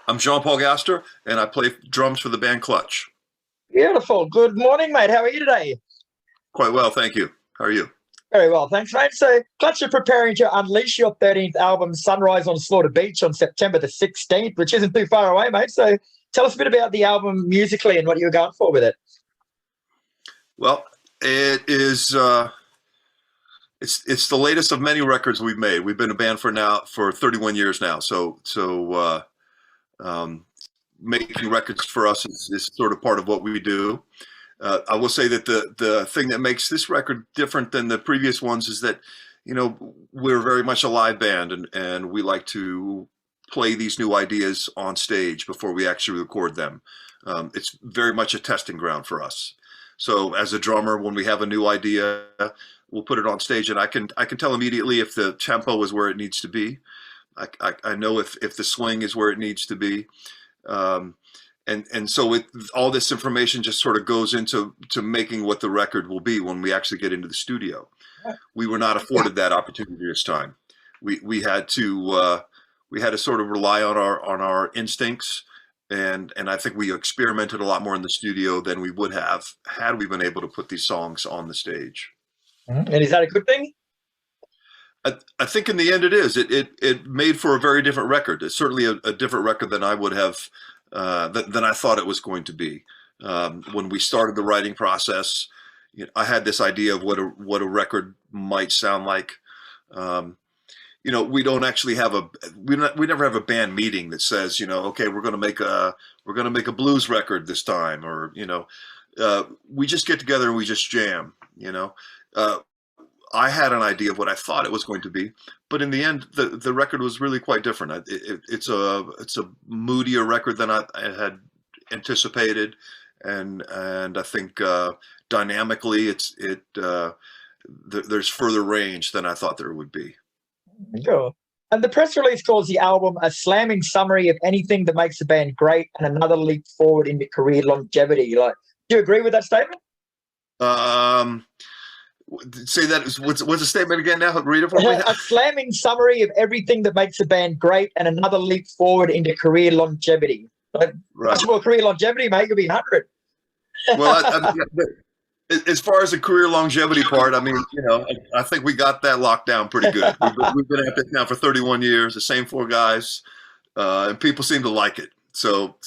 I'm Jean Paul Gaster, and I play drums for the band Clutch. Beautiful. Good morning, mate. How are you today? Quite well, thank you. How are you? Very well, thanks, mate. So, Clutch are preparing to unleash your 13th album, Sunrise on Slaughter Beach, on September the 16th, which isn't too far away, mate. So, tell us a bit about the album musically and what you were going for with it. Well, it is. It's the latest of many records we've made. We've been a band for 31 years now. Making records for us is sort of part of what we do. I will say that the thing that makes this record different than the previous ones is that, we're very much a live band, and we like to play these new ideas on stage before we actually record them. It's very much a testing ground for us. So as a drummer, when we have a new idea, we'll put it on stage, and I can tell immediately if the tempo is where it needs to be. I know if the swing is where it needs to be. And so all this information just sort of goes into making what the record will be when we actually get into the studio. We were not afforded that opportunity this time. We had to sort of rely on our instincts, and I think we experimented a lot more in the studio than we would have had we been able to put these songs on the stage. And is that a good thing? I think in the end it is. It made for a very different record. It's certainly a different record than I would have, than I thought it was going to be. When we started the writing process, I had this idea of what a record might sound like. We don't actually have we never have a band meeting that says, okay, we're going to make a blues record this time, or we just get together and we just jam. I had an idea of what I thought it was going to be, but in the end, the record was really quite different. It's a moodier record than I had anticipated, and I think dynamically, there's further range than I thought there would be. Sure. And the press release calls the album a slamming summary of anything that makes the band great and another leap forward into career longevity. Do you agree with that statement? Say that. What's the statement again now? Read it for me. A slamming summary of everything that makes a band great and another leap forward into career longevity. Right. Much more career longevity, mate. You'll be 100. Well, as far as the career longevity part, I think we got that locked down pretty good. We've been at this now for 31 years, the same four guys, and people seem to like it. So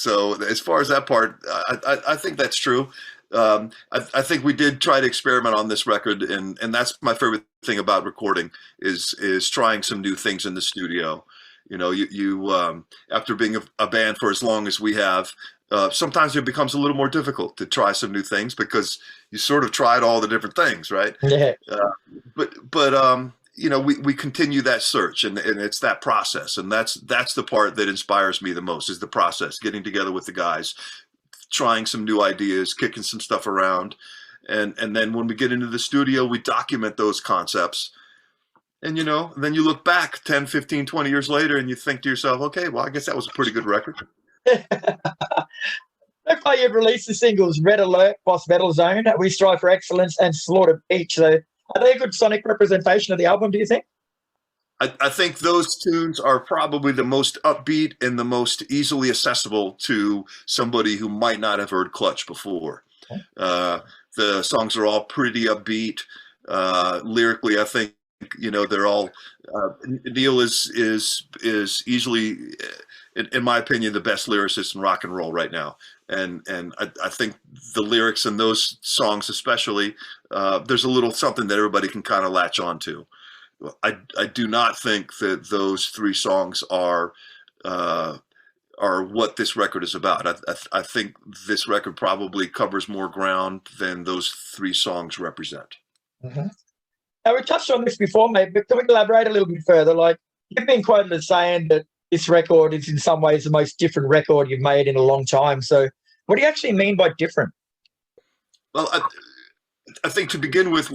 as far as that part, I think that's true. I think we did try to experiment on this record, and that's my favorite thing about recording is trying some new things in the studio. You after being a band for as long as we have, sometimes it becomes a little more difficult to try some new things because you sort of tried all the different things, right? Yeah. But we continue that search, and it's that process, and that's the part that inspires me the most is the process, getting together with the guys, trying some new ideas, kicking some stuff around. And then when we get into the studio, we document those concepts. And, then you look back 10, 15, 20 years later and you think to yourself, okay, well, I guess that was a pretty good record. So far, you've released the singles Red Alert, Boss Metal Zone, We Strive for Excellence, and Slaughter Beach. So are they a good sonic representation of the album, do you think? I think those tunes are probably the most upbeat and the most easily accessible to somebody who might not have heard Clutch before. The songs are all pretty upbeat. Lyrically, I think they're all. Neil is easily, in my opinion, the best lyricist in rock and roll right now. And I think the lyrics in those songs, especially, there's a little something that everybody can kind of latch on to. I do not think that those three songs are what this record is about. I think this record probably covers more ground than those three songs represent. Mm-hmm. Now, we touched on this before, mate, but can we elaborate a little bit further? You've been quoted as saying that this record is in some ways the most different record you've made in a long time. So what do you actually mean by different? Well, I think to begin with,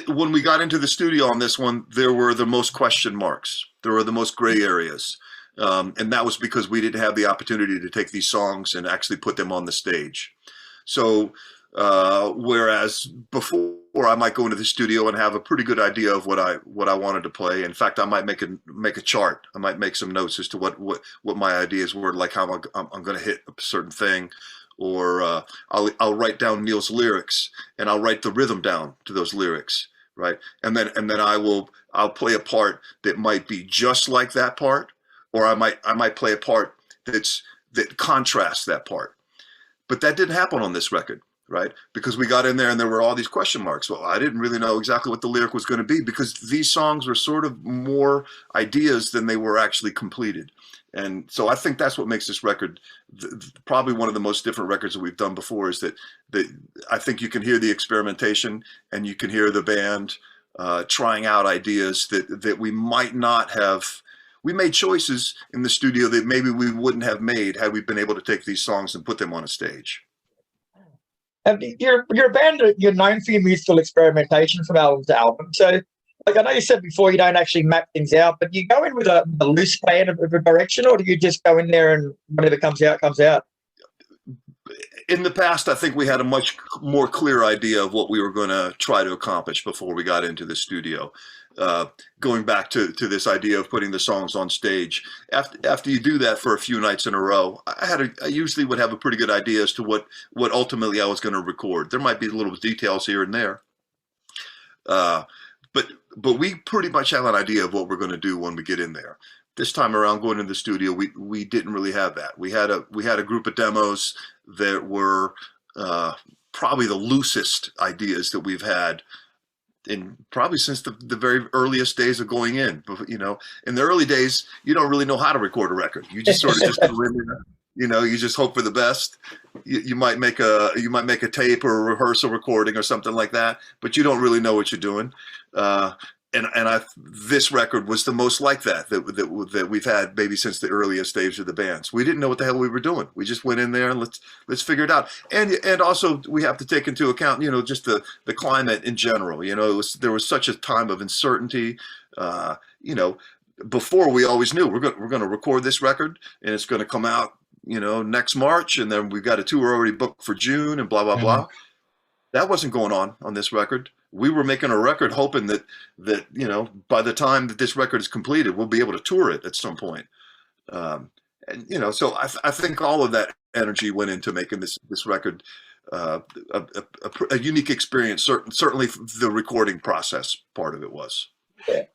when we got into the studio on this one, there were the most question marks. There were the most gray areas. And that was because we didn't have the opportunity to take these songs and actually put them on the stage. So Whereas before, I might go into the studio and have a pretty good idea of what I wanted to play. In fact, I might make a chart. I might make some notes as to what my ideas were, like how I'm going to hit a certain thing, or I'll write down Neil's lyrics and I'll write the rhythm down to those lyrics, right? And then I'll play a part that might be just like that part, or I might play a part that contrasts that part. But that didn't happen on this record, right? Because we got in there and there were all these question marks. Well, I didn't really know exactly what the lyric was going to be, because these songs were sort of more ideas than they were actually completed. And so I think that's what makes this record probably one of the most different records that we've done before, is that I think you can hear the experimentation and you can hear the band trying out ideas that we might not have. We made choices in the studio that maybe we wouldn't have made had we been able to take these songs and put them on a stage. You're a band that you're known for your musical experimentation from album to album. So, like I know you said before, you don't actually map things out, but you go in with a loose plan of a direction, or do you just go in there and whatever comes out, comes out? In the past, I think we had a much more clear idea of what we were going to try to accomplish before we got into the studio. Going back to this idea of putting the songs on stage, after you do that for a few nights in a row, I usually would have a pretty good idea as to what ultimately I was going to record. There might be little details here and there, but we pretty much have an idea of what we're going to do when we get in there. This time around, going into the studio, we didn't really have that. We had a group of demos that were probably the loosest ideas that we've had in probably since the very earliest days of going in. You know, in the early days, you don't really know how to record a record. You just sort of just go in there, you know, you just hope for the best. You might make a tape or a rehearsal recording or something like that, but you don't really know what you're doing. This record was the most like that we've had maybe since the earliest days of the bands. We didn't know what the hell we were doing. We just went in there and let's figure it out. And also we have to take into account, you know, just the climate in general. You know, there was such a time of uncertainty. You know, before we always knew we're going to record this record and it's going to come out, you know, next March, and then we've got a tour already booked for June and blah blah blah. That wasn't going on this record. We were making a record hoping that you know, by the time that this record is completed, we'll be able to tour it at some point. And you know, so I think all of that energy went into making this record a unique experience. Certainly, the recording process part of it was. Yeah.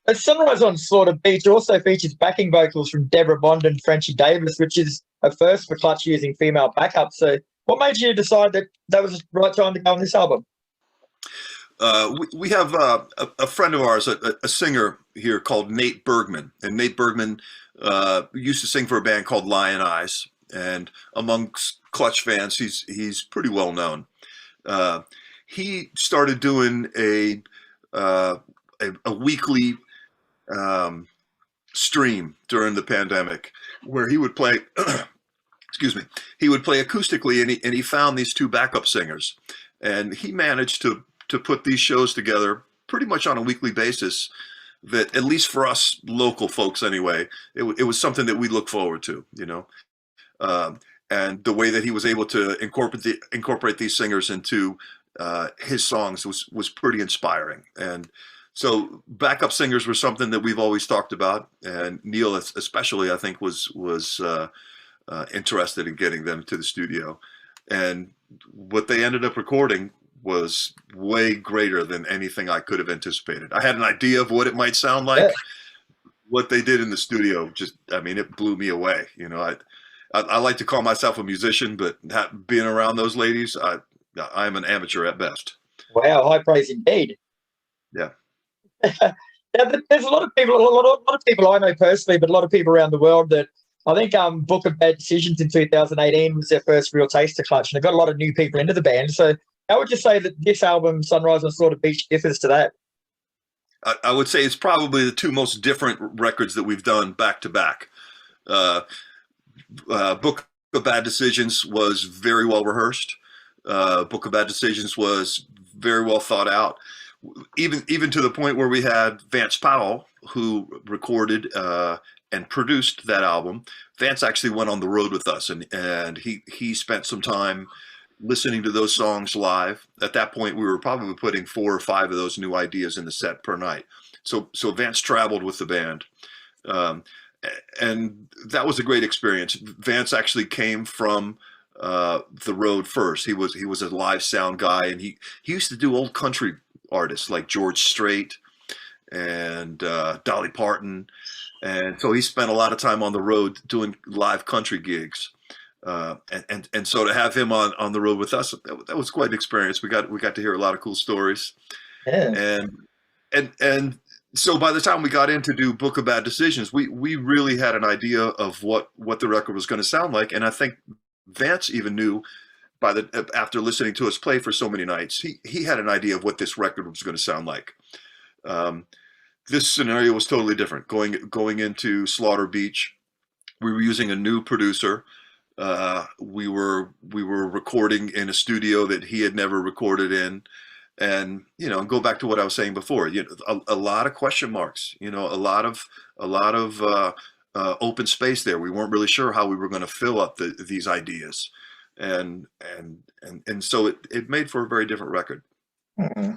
And Sunrise on Slaughter Beach also features backing vocals from Deborah Bond and Frenchie Davis, which is a first for Clutch using female backup. So, what made you decide that was the right time to go on this album? We have a friend of ours, a singer here called Nate Bergman, and Nate Bergman used to sing for a band called Lion Eyes, and amongst Clutch fans, he's pretty well known. He started doing a weekly stream during the pandemic where he would play. Excuse me. He would play acoustically, and he found these two backup singers, and he managed to put these shows together pretty much on a weekly basis. That, at least for us local folks anyway, it was something that we look forward to, you know. And the way that he was able to incorporate these singers into his songs was pretty inspiring. And so backup singers were something that we've always talked about, and Neil especially, I think, was interested in getting them to the studio. And what they ended up recording was way greater than anything I could have anticipated. I had an idea of what it might sound like. Yeah. What they did in the studio, I mean, it blew me away. You know, I like to call myself a musician, but being around those ladies, I'm an amateur at best. Wow, high praise indeed. Yeah. Now, there's a lot of people I know personally, but a lot of people around the world that I think Book of Bad Decisions in 2018 was their first real taste of Clutch, and they got a lot of new people into the band. So how would you say that this album, Sunrise on Slaughter Beach, differs to that? I would say it's probably the two most different records that we've done back to back. Book of Bad Decisions was very well rehearsed. Book of Bad Decisions was very well thought out. Even to the point where we had Vance Powell, who recorded and produced that album. Vance actually went on the road with us, and he spent some time listening to those songs live. At that point, we were probably putting 4 or 5 of those new ideas in the set per night. So Vance traveled with the band. And that was a great experience. Vance actually came from the road first. He was a live sound guy, and he used to do old country artists like George Strait and Dolly Parton, and so he spent a lot of time on the road doing live country gigs. And so to have him on the road with us, that was quite an experience. We got to hear a lot of cool stories, Yeah. and so by the time we got in to do Book of Bad Decisions, we really had an idea of what the record was going to sound like, and I think Vance even knew after listening to us play for so many nights, he had an idea of what this record was going to sound like. This scenario was totally different. Going into Slaughter Beach, we were using a new producer. We were recording in a studio that he had never recorded in, and go back to what I was saying before. A lot of question marks. A lot of open space there. We weren't really sure how we were going to fill up these ideas, and so it made for a very different record. Mm-hmm.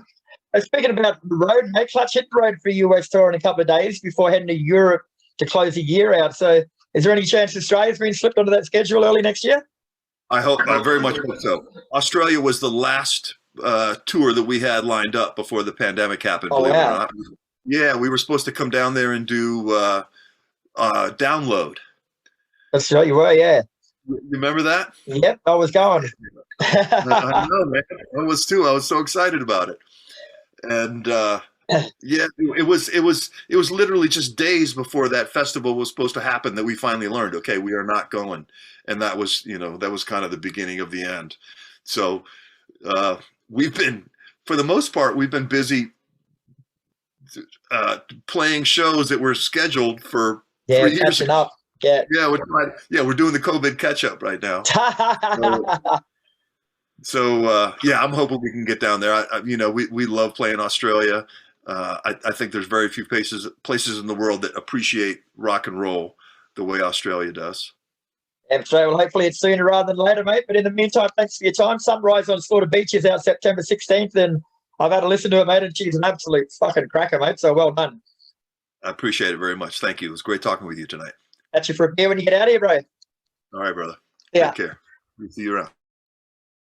Speaking about the road, mate, Clutch hit the road for a US tour in a couple of days before heading to Europe to close the year out. So is there any chance Australia's been slipped onto that schedule early next year? I very much hope so. Australia was the last tour that we had lined up before the pandemic happened, believe it or not. Yeah, we were supposed to come down there and do Download. That's right, you were, yeah. You remember that? Yep, I was going. I know, man. I was too. I was so excited about it. And yeah, it was literally just days before that festival was supposed to happen that we finally learned, okay, we are not going. And that was kind of the beginning of the end. So for the most part, we've been busy playing shows that were scheduled for 3 years catching up. Yeah, we're doing the COVID catch up right now. So yeah, I'm hoping we can get down there. We love playing Australia. I think there's very few places in the world that appreciate rock and roll the way Australia does. And so, well, hopefully it's sooner rather than later, mate. But in the meantime, thanks for your time. Sunrise on Slaughter Beach is out September 16th, and I've had to listen to it, mate, and she's an absolute fucking cracker, mate. So well done. I appreciate it very much. Thank you. It was great talking with you tonight. Catch you for a beer when you get out of here, bro. All right, brother. Yeah. Take care. See you around.